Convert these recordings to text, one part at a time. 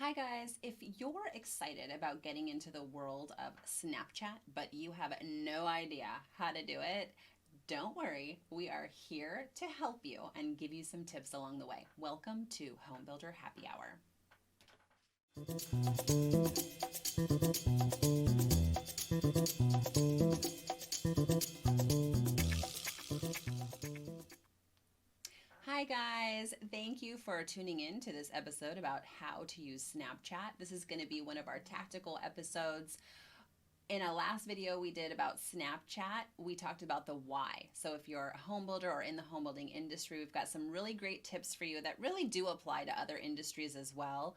Hi guys, if you're excited about getting into the world of Snapchat, but you have no idea how to do it, don't worry. We are here to help you and give you some tips along the way. Welcome to Home Builder Happy Hour. Hi guys, thank you for tuning in to this episode about how to use Snapchat. This is going to be one of our tactical episodes. In a last video we did about Snapchat, we talked about the why. So if you're a home builder or in the home building industry, we've got some really great tips for you that really do apply to other industries as well,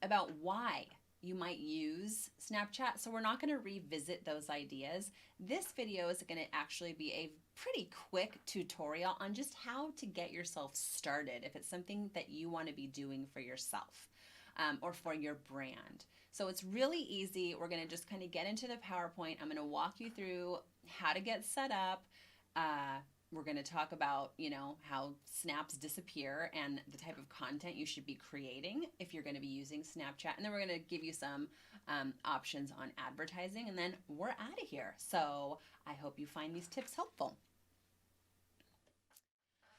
about why you might use Snapchat. So we're not going to revisit those ideas. This video is going to actually be a pretty quick tutorial on just how to get yourself started if it's something that you want to be doing for yourself, or for your brand. So it's really easy. We're going to just kind of get into the PowerPoint. I'm going to walk you through how to get set up. We're going to talk about, how snaps disappear and the type of content you should be creating if you're going to be using Snapchat. And then we're going to give you some options on advertising, and then we're out of here. So I hope you find these tips helpful.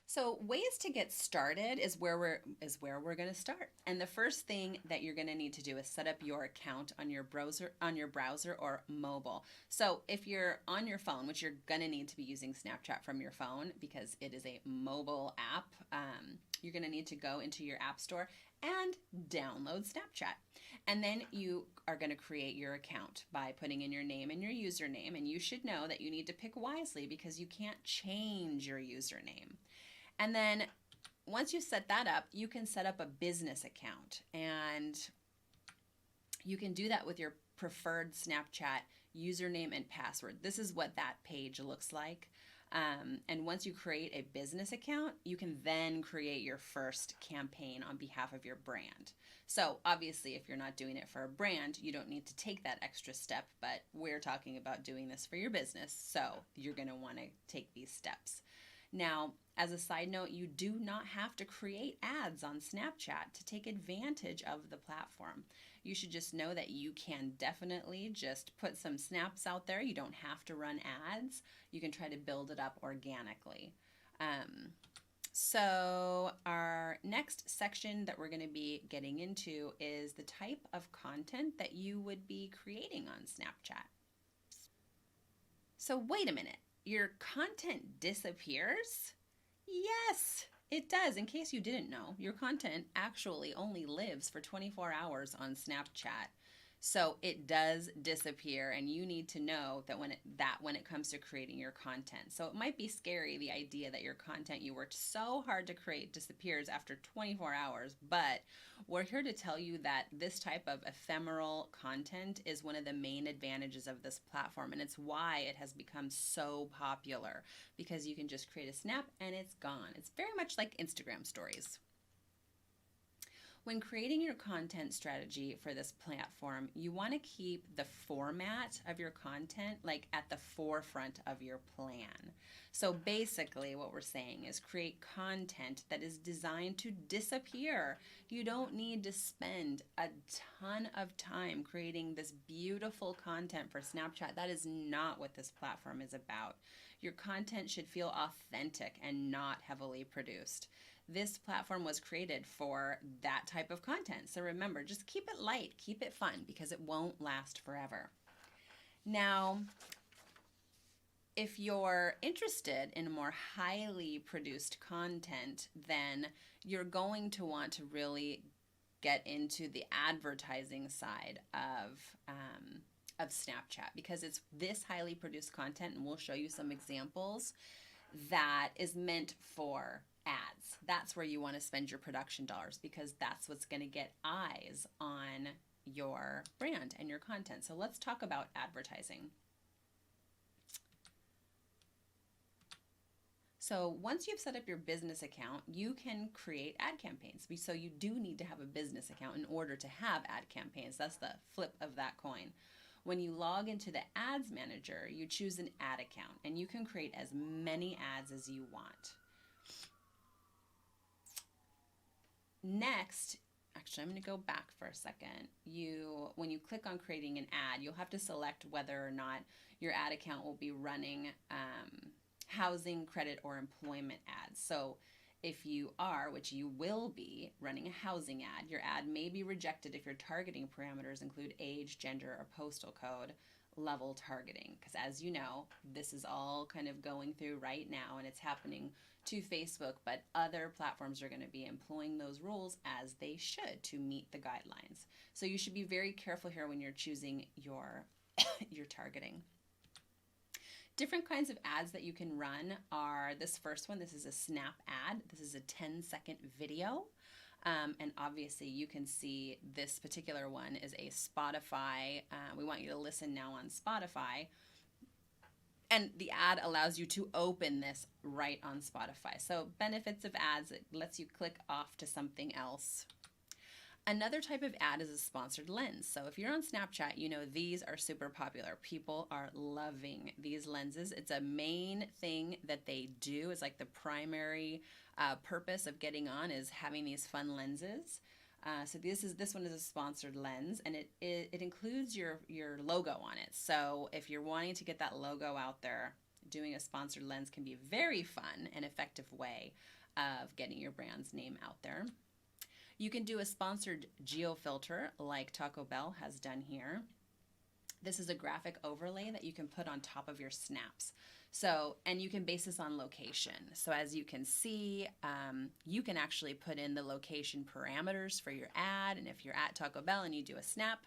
So ways to get started is where we're going to start. And the first thing that you're going to need to do is set up your account on your browser or mobile. So if you're on your phone, which you're going to need to be using Snapchat from your phone because it is a mobile app, you're going to need to go into your app store and download Snapchat. And then you are going to create your account by putting in your name and your username. And you should know that you need to pick wisely because you can't change your username. And then once you set that up, you can set up a business account, and you can do that with your preferred Snapchat username and password. This is what that page looks like. And once you create a business account, you can then create your first campaign on behalf of your brand. So obviously, if you're not doing it for a brand, you don't need to take that extra step, but we're talking about doing this for your business. So you're going to want to take these steps. Now, as a side note, you do not have to create ads on Snapchat to take advantage of the platform. You should just know that you can definitely just put some snaps out there. You don't have to run ads. You can try to build it up organically. So our next section that we're going to be getting into is the type of content that you would be creating on Snapchat. So wait a minute. Your content disappears? Yes, it does. In case you didn't know, your content actually only lives for 24 hours on Snapchat. So it does disappear, and you need to know that when it comes to creating your content. So it might be scary, the idea that your content you worked so hard to create disappears after 24 hours, but we're here to tell you that this type of ephemeral content is one of the main advantages of this platform, and it's why it has become so popular, because you can just create a snap and it's gone. It's very much like Instagram stories. When creating your content strategy for this platform, you want to keep the format of your content like at the forefront of your plan. So basically what we're saying is create content that is designed to disappear. You don't need to spend a ton of time creating this beautiful content for Snapchat. That is not what this platform is about. Your content should feel authentic and not heavily produced. This platform was created for that type of content. So remember, just keep it light, keep it fun, because it won't last forever. Now, if you're interested in more highly produced content, then you're going to want to really get into the advertising side of Snapchat, because it's this highly produced content, and we'll show you some examples, that is meant for ads. That's where you want to spend your production dollars, because that's what's going to get eyes on your brand and your content. So let's talk about advertising. So once you've set up your business account, you can create ad campaigns. So you do need to have a business account in order to have ad campaigns. That's the flip of that coin. When you log into the ads manager, you choose an ad account, and you can create as many ads as you want. Next, actually, I'm going to go back for a second. When you click on creating an ad, you'll have to select whether or not your ad account will be running housing, credit, or employment ads. So if you are, which you will be, running a housing ad, your ad may be rejected if your targeting parameters include age, gender, or postal code level targeting. Because as you know, this is all kind of going through right now and it's happening to Facebook, but other platforms are going to be employing those rules as they should to meet the guidelines. So you should be very careful here when you're choosing your your targeting. Different kinds of ads that you can run are this first one. This is a snap ad. This is a 10-second video. And obviously you can see this particular one is a Spotify. We want you to listen now on Spotify. And the ad allows you to open this right on Spotify. So benefits of ads, it lets you click off to something else. Another type of ad is a sponsored lens. So if you're on Snapchat, you know these are super popular. People are loving these lenses. It's a main thing that they do. It's like the primary purpose of getting on is having these fun lenses. So this one is a sponsored lens, and it includes your logo on it. So if you're wanting to get that logo out there, doing a sponsored lens can be a very fun and effective way of getting your brand's name out there. You can do a sponsored geo filter like Taco Bell has done here. This is a graphic overlay that you can put on top of your snaps. So, and you can base this on location. So as you can see, you can actually put in the location parameters for your ad. And if you're at Taco Bell and you do a snap,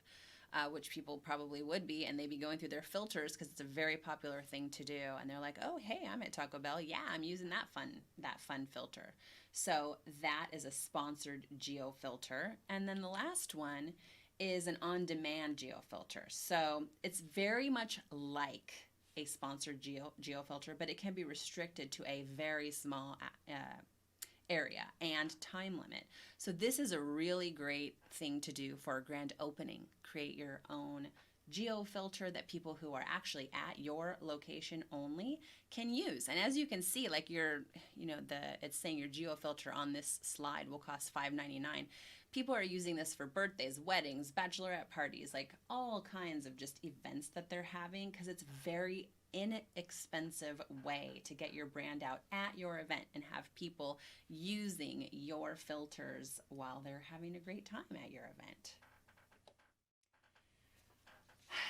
which people probably would be, and they'd be going through their filters because it's a very popular thing to do. And they're like, oh, hey, I'm at Taco Bell. Yeah, I'm using that fun filter. So that is a sponsored geo filter. And then the last one is an on-demand geo filter. So it's very much like a sponsored geo filter, but it can be restricted to a very small area and time limit. So this is a really great thing to do for a grand opening. Create your own geo filter that people who are actually at your location only can use. And as you can see, like it's saying your geo filter on this slide will cost $5.99. People are using this for birthdays, weddings, bachelorette parties, like all kinds of just events that they're having, because it's very inexpensive way to get your brand out at your event and have people using your filters while they're having a great time at your event.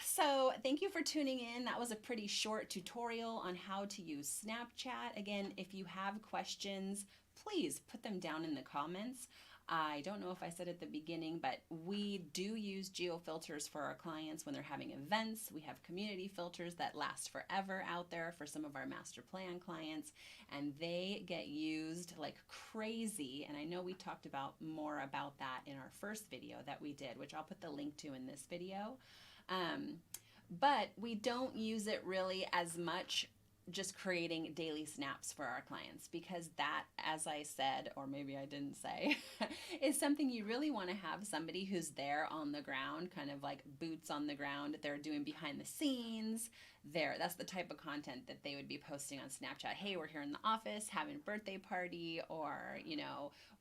So thank you for tuning in. That was a pretty short tutorial on how to use Snapchat. Again, if you have questions, please put them down in the comments. I don't know if I said at the beginning, but we do use geo filters for our clients when they're having events. We have community filters that last forever out there for some of our master plan clients, and they get used like crazy. And I know we talked about more about that in our first video that we did, which I'll put the link to in this video. But we don't use it really as much just creating daily snaps for our clients, because that, as I said, or maybe I didn't say, is something you really want to have somebody who's there on the ground, kind of like boots on the ground. They're doing behind the scenes. That's the type of content that they would be posting on Snapchat. Hey, we're here in the office having a birthday party, or,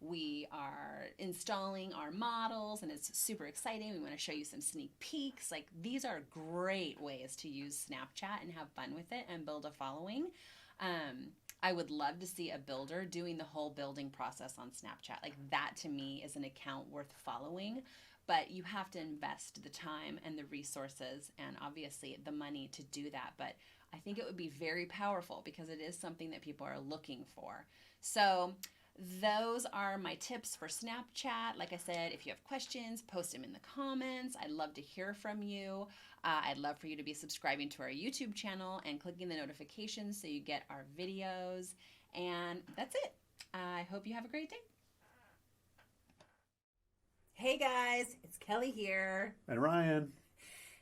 we are installing our models and it's super exciting. We want to show you some sneak peeks. Like, these are great ways to use Snapchat and have fun with it and build a following. I would love to see a builder doing the whole building process on Snapchat. Like, that to me is an account worth following. But you have to invest the time and the resources and obviously the money to do that. But I think it would be very powerful because it is something that people are looking for. So those are my tips for Snapchat. Like I said, if you have questions, post them in the comments. I'd love to hear from you. I'd love for you to be subscribing to our YouTube channel and clicking the notifications so you get our videos. And that's it. I hope you have a great day. Hey guys, it's Kelly here. And Ryan.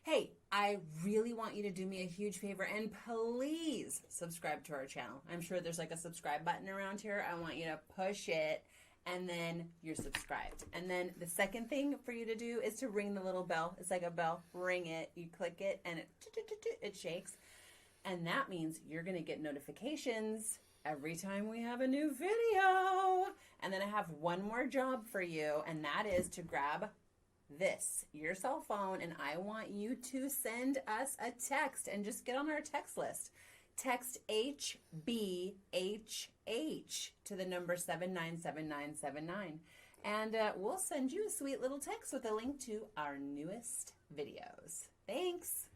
Hey, I really want you to do me a huge favor and please subscribe to our channel. I'm sure there's like a subscribe button around here. I want you to push it and then you're subscribed. And then the second thing for you to do is to ring the little bell. It's like a bell. Ring it. You click it and it shakes. And that means you're going to get notifications every time we have a new video. And then I have one more job for you, and that is to grab this, your cell phone, and I want you to send us a text and just get on our text list. Text HBHH to the number 797979. And we'll send you a sweet little text with a link to our newest videos. Thanks.